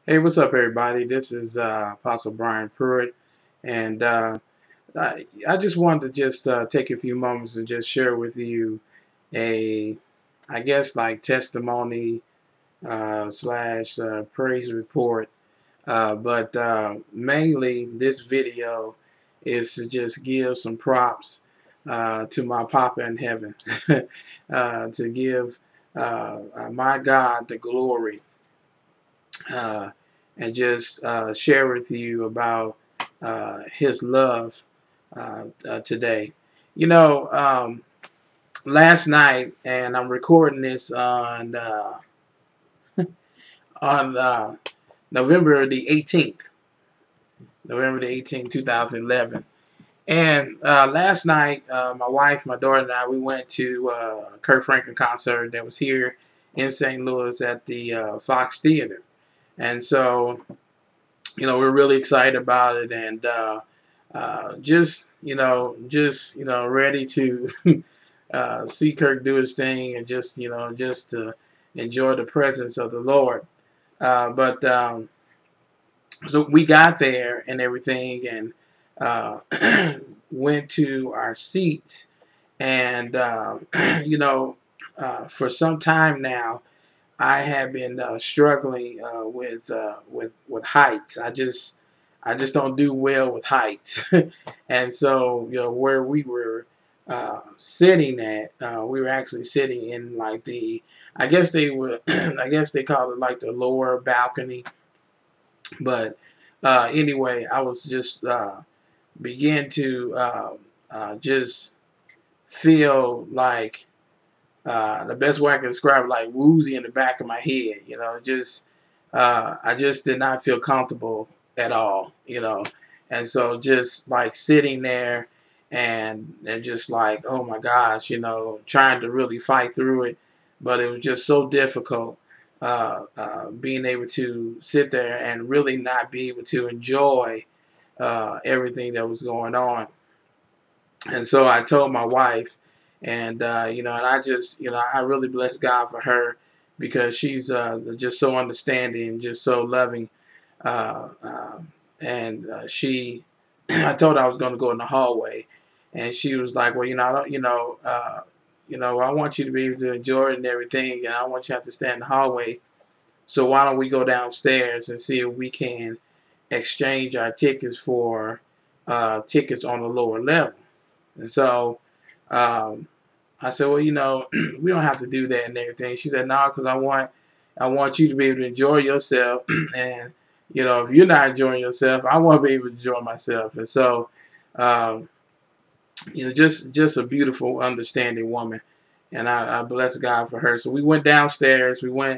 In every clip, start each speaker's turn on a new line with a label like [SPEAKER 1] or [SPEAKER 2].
[SPEAKER 1] Hey, what's up, everybody? This is Apostle Brian Pruitt, and I just wanted to just take a few moments and just share with you a, I guess, like testimony slash praise report. But mainly, this video is to just give some props to my Papa in heaven, to give my God the glory uh, and just share with you about his love today. You know, last night, and I'm recording this on November the 18th, November the 18th, 2011. And last night, my wife, my daughter, and I, we went to a Kirk Franklin concert that was here in St. Louis at the Fox Theater. And so, we're really excited about it, and just ready to see Kirk do his thing, and just to enjoy the presence of the Lord. But so we got there and everything, and went to our seats, and for some time now, I have been struggling with heights. I just don't do well with heights, and so where we were sitting at, we were actually sitting in like I guess they were I guess they call it like the lower balcony, but anyway, I was just begin to just feel like the best way I can describe it, like woozy in the back of my head. Just I just did not feel comfortable at all. And so just like sitting there and just like, oh my gosh, trying to really fight through it, but it was just so difficult being able to sit there and really not be able to enjoy everything that was going on. And so I told my wife, and and I just, I really bless God for her, because she's just so understanding and just so loving. Uh, uh, and she, I told her I was going to go in the hallway, and she was like, "Well, I don't, I want you to be able to enjoy it and everything, and I want you to have to stand in the hallway. So why don't we go downstairs and see if we can exchange our tickets for tickets on the lower level?" And so um, I said, well, we don't have to do that and everything. She said, no, because I want you to be able to enjoy yourself. And, if you're not enjoying yourself, I want to be able to enjoy myself. And so, um, just a beautiful, understanding woman. And I bless God for her. So we went downstairs. We're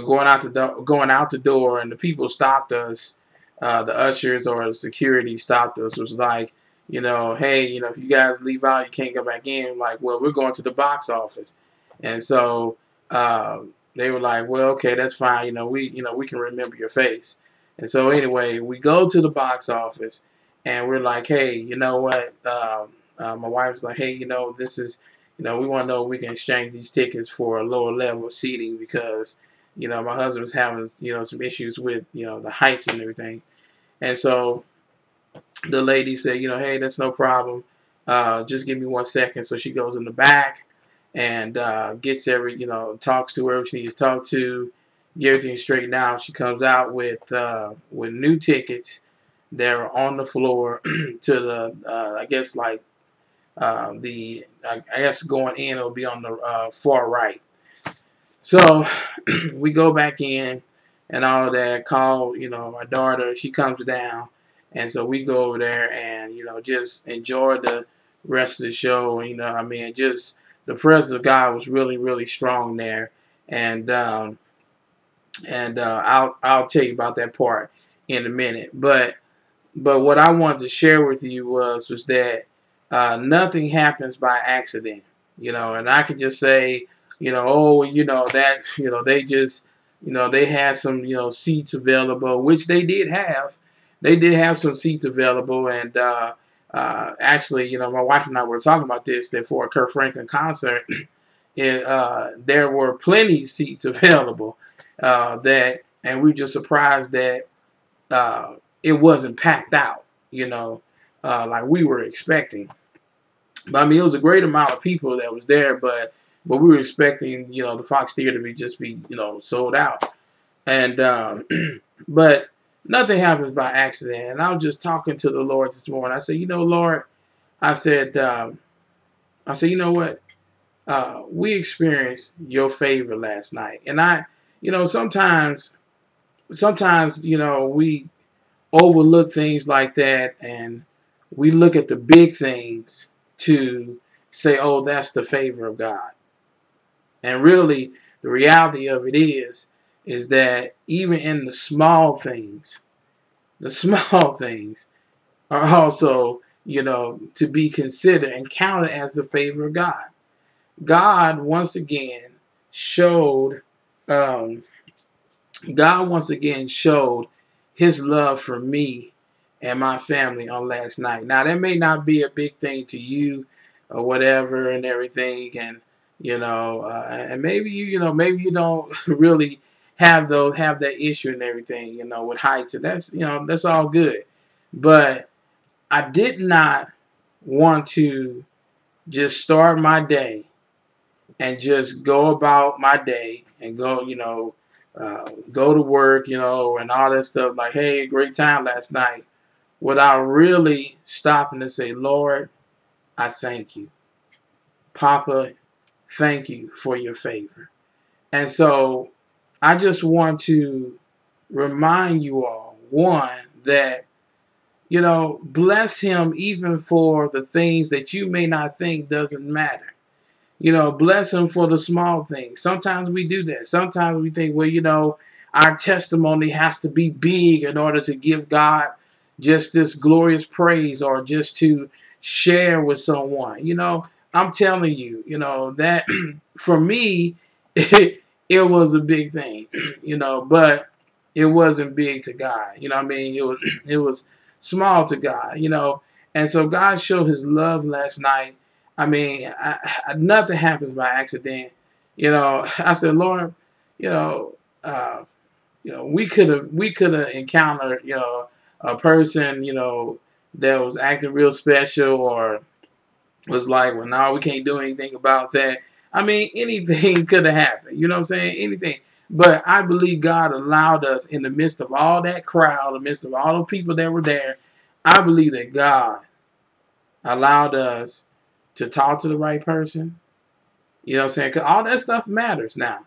[SPEAKER 1] going out the door, and the people stopped us. The ushers or the security stopped us. It was like, hey, if you guys leave out, you can't go back in. Like, well, we're going to the box office. And so they were like, well, okay, that's fine. We can remember your face. And so anyway, we go to the box office, and we're like, hey, you know what? My wife's like, hey, this is, we want to know if we can exchange these tickets for a lower level seating, because, my husband was having, some issues with, the heights and everything. And so the lady said, hey, that's no problem. Just give me 1 second. So she goes in the back and gets talks to whoever she needs to talk to, get everything straightened out. She comes out with new tickets that are on the floor to the, I guess like I guess going in, it'll be on the far right. So we go back in and all that. Call, my daughter. She comes down, and so we go over there and just enjoy the rest of the show. I mean, just the presence of God was really, really strong there, and I'll tell you about that part in a minute. But what I wanted to share with you was that nothing happens by accident, and I could just say, oh, that, they just, they had some, seats available, which they did have. They did have some seats available, and actually, my wife and I were talking about this, that for a Kirk Franklin concert, there were plenty of seats available that and we were just surprised that it wasn't packed out, you know, like we were expecting. But I mean, it was a great amount of people that was there, but we were expecting, you know, the Fox Theater to be, you know, sold out. And but nothing happens by accident. And I was just talking to the Lord this morning. I said, you know, Lord, I said, you know what? We experienced your favor last night, and you know, sometimes, you know, we overlook things like that, and we look at the big things to say, oh, that's the favor of God. And really, the reality of it is that even in the small things are also, you know, to be considered and counted as the favor of God. God once again showed um, God once again showed his love for me and my family on last night. Now that may not be a big thing to you or whatever and everything, and you know, and maybe maybe you don't really have that issue and everything, you know, with heights, and that's, you know, that's all good. But I did not want to just start my day and just go about my day and go, you know, go to work, you know, and all that stuff. Like, hey, great time last night, without really stopping to say, Lord, I thank you. Papa, thank you for your favor. And so I just want to remind you all, one, that, you know, bless him even for the things that you may not think doesn't matter. You know, bless him for the small things. Sometimes we do that. Sometimes we think, well, you know, our testimony has to be big in order to give God just this glorious praise or just to share with someone. You know, I'm telling you, you know, that for me, it was a big thing, you know, but it wasn't big to God. You know what I mean? It was small to God, you know. And so God showed his love last night. I mean, nothing happens by accident. You know, I said, Lord, you know, uh, we could have encountered, you know, a person, you know, that was acting real special or was like, well, no, we can't do anything about that. I mean, anything could have happened. You know what I'm saying? Anything. But I believe God allowed us in the midst of all that crowd, in the midst of all the people that were there. I believe that God allowed us to talk to the right person. You know what I'm saying? Because all that stuff matters now.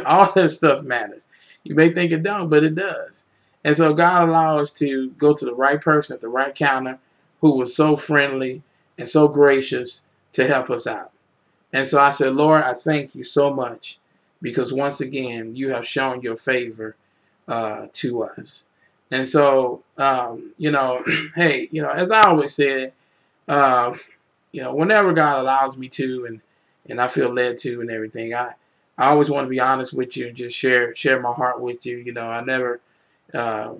[SPEAKER 1] All that stuff matters. You may think it don't, but it does. And so God allowed us to go to the right person at the right counter who was so friendly and so gracious to help us out. And so I said, Lord, I thank you so much because once again, you have shown your favor to us. And so, you know, hey, you know, as I always said, uh, you know, whenever God allows me to, and I feel led to, and everything, I always want to be honest with you and just share my heart with you. You know, I uh,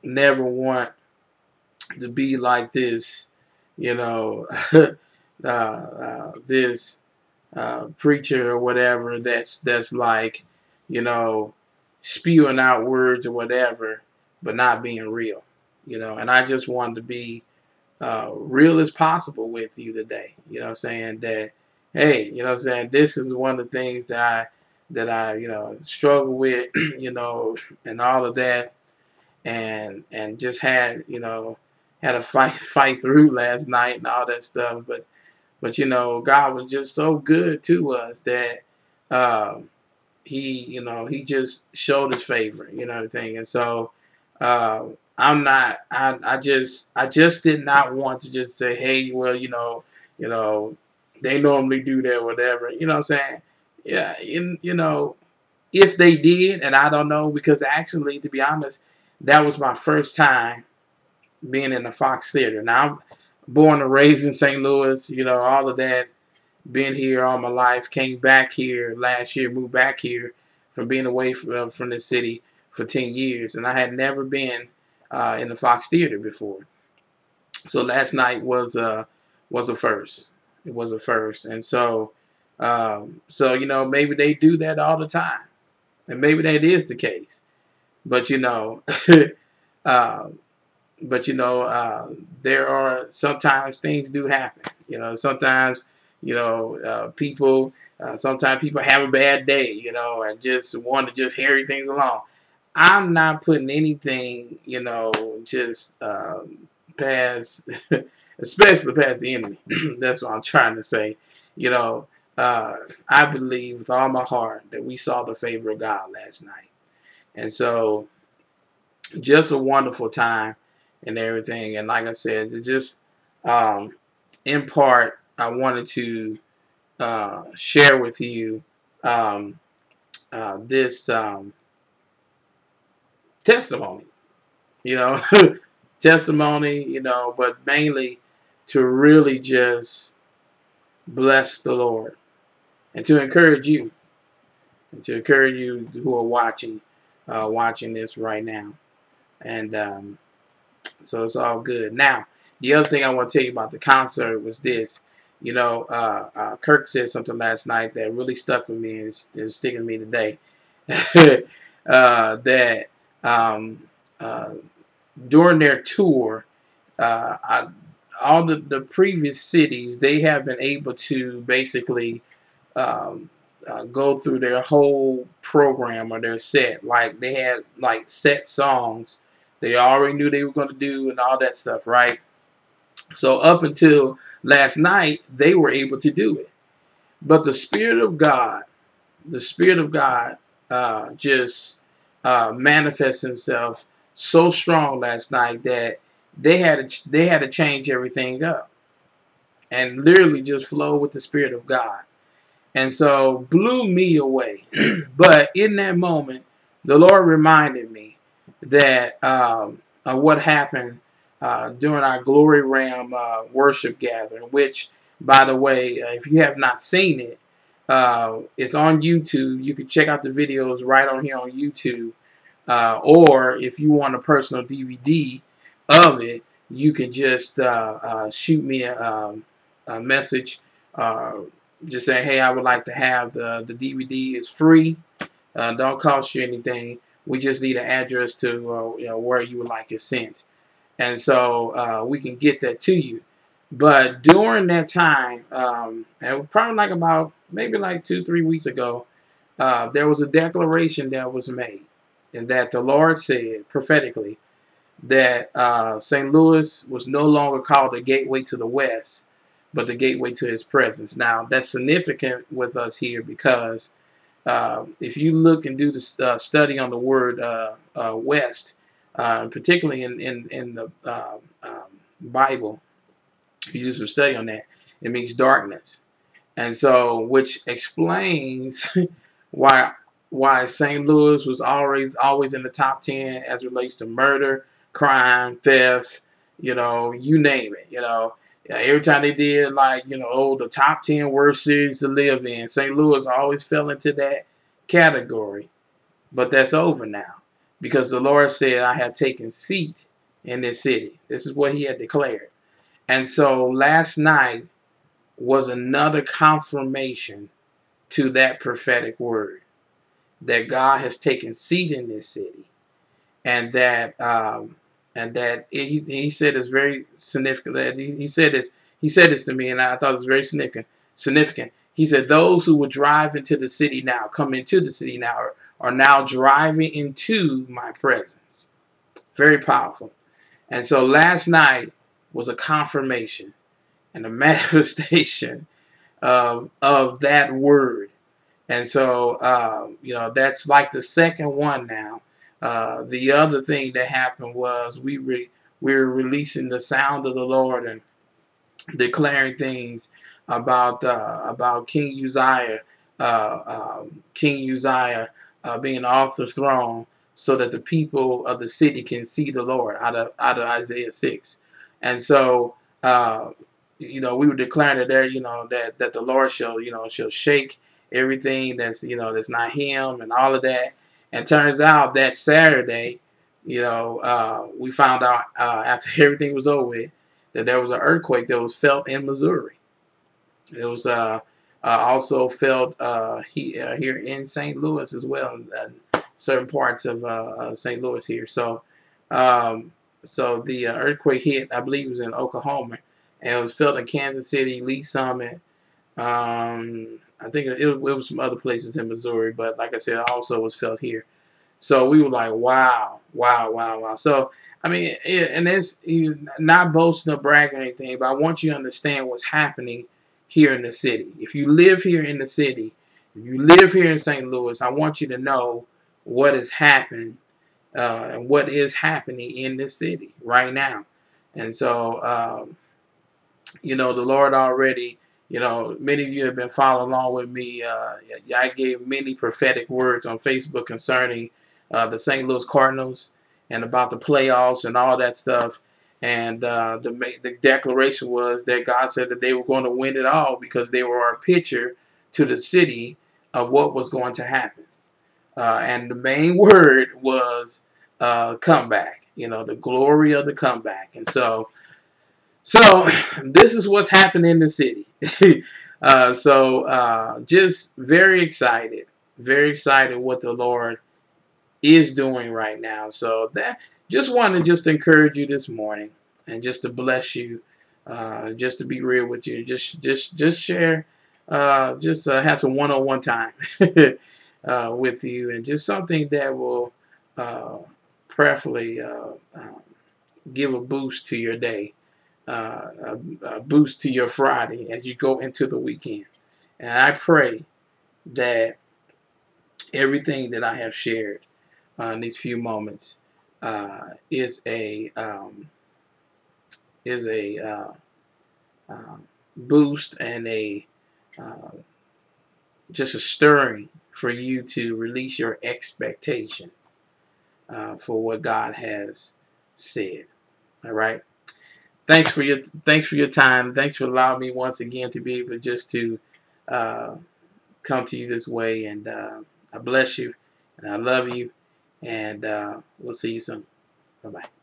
[SPEAKER 1] never want to be like this, you know, this preacher or whatever that's like, you know, spewing out words or whatever, but not being real, you know. And I just wanted to be real as possible with you today. You know what I'm saying? That, hey, you know what I'm saying, this is one of the things that I you know, struggle with, you know, and all of that, and just had, you know, had a fight through last night and all that stuff. But you know, God was just so good to us that um he just showed his favor, you know, the thing. And so uh, I just did not want to just say, hey, well, you know, they normally do that, whatever, you know what I'm saying? Yeah, you know, if they did, and I don't know, because actually, to be honest, that was my first time being in the Fox Theater. Now, I'm born and raised in St. Louis, you know, all of that, been here all my life, came back here last year, moved back here from being away from the city for 10 years. And I had never been in the Fox Theater before. So last night was a first. It was a first. And so, so, you know, maybe they do that all the time. And maybe that is the case. But uh, but there are sometimes things do happen. Sometimes people. Sometimes people have a bad day, and just want to just carry things along. I'm not putting anything, just past, especially past the enemy. That's what I'm trying to say. You know, uh, I believe with all my heart that we saw the favor of God last night, and so just a wonderful time and everything. And like I said, it just um, in part, I wanted to share with you um, this testimony. You know, testimony. But mainly to really just bless the Lord and to encourage you who are watching this right now. And so it's all good. Now, the other thing I want to tell you about the concert was this. Kirk said something last night that really stuck with me, and it's sticking with me today. That um, uh, during their tour, all the previous cities, they have been able to basically um, go through their whole program or their set. Like they had like set songs they already knew they were going to do and all that stuff, right? So up until last night, they were able to do it. But the Spirit of God, just manifests Himself so strong last night that they had to change everything up and literally just flow with the Spirit of God. And so blew me away. But in that moment, the Lord reminded me that what happened during our Glory Ram worship gathering, which, by the way, if you have not seen it, it's on YouTube. You can check out the videos right on here on YouTube. Or if you want a personal DVD of it, you can just shoot me a message. Uh, just say, hey, I would like to have the DVD. It's free. Don't cost you anything. We just need an address to where you would like it sent, and so we can get that to you. But during that time, and probably like about maybe like 2-3 weeks ago, there was a declaration that was made, and that the Lord said prophetically that St. Louis was no longer called the gateway to the West, but the gateway to His presence. Now, that's significant with us here because if you look and do the study on the word West, particularly in the Bible, if you do some study on that, it means darkness. And so, which explains why St. Louis was always in the top 10 as it relates to murder, crime, theft, you name it. Every time they did like the top 10 worst cities to live in, St. Louis always fell into that category. But that's over now because the Lord said, "I have taken seat in this city." This is what He had declared. And so last night was another confirmation to that prophetic word that God has taken seat in this city, and that he said is very significant. That he said this to me, and I thought it was very significant. Significant. He said those who would drive into the city now, come into the city now, are now driving into my presence. Very powerful. And so last night was a confirmation and a manifestation of that word. And so, that's like the second one now. The other thing that happened was we were releasing the sound of the Lord and declaring things about King Uzziah being off the throne, so that the people of the city can see the Lord out of Isaiah 6. And so we were declaring that there, that the Lord shall shake everything that's not Him and all of that. And turns out that Saturday, we found out after everything was over with, that there was an earthquake that was felt in Missouri. It was also felt here in St. Louis as well. certain parts of St. Louis here. So, um, the earthquake hit, I believe, it was in Oklahoma, and it was felt in Kansas City, Lee Summit. I think it was some other places in Missouri, but like I said, it also was felt here. So we were like, wow, wow, wow, wow. So, I mean, and it's not boasting or bragging or anything, but I want you to understand what's happening here in the city. If you live here in the city, if you live here in St. Louis, I want you to know what has happened and what is happening in this city right now. And so, the Lord already, many of you have been following along with me. I gave many prophetic words on Facebook concerning the St. Louis Cardinals and about the playoffs and all that stuff. And the declaration was that God said that they were going to win it all because they were a picture to the city of what was going to happen. And the main word was comeback, the glory of the comeback. And so this is what's happening in the city. Just very excited what the Lord is doing right now. So that just wanted to just encourage you this morning and just to bless you, just to be real with you, just share, have some one-on-one time with you, and just something that will prayerfully give a boost to your day. A boost to your Friday as you go into the weekend. And I pray that everything that I have shared in these few moments is a boost and a uh, just a stirring for you to release your expectation for what God has said. All right. Thanks for your time. Thanks for allowing me once again to be able just to uh, come to you this way. And I bless you, and I love you, and we'll see you soon. Bye bye.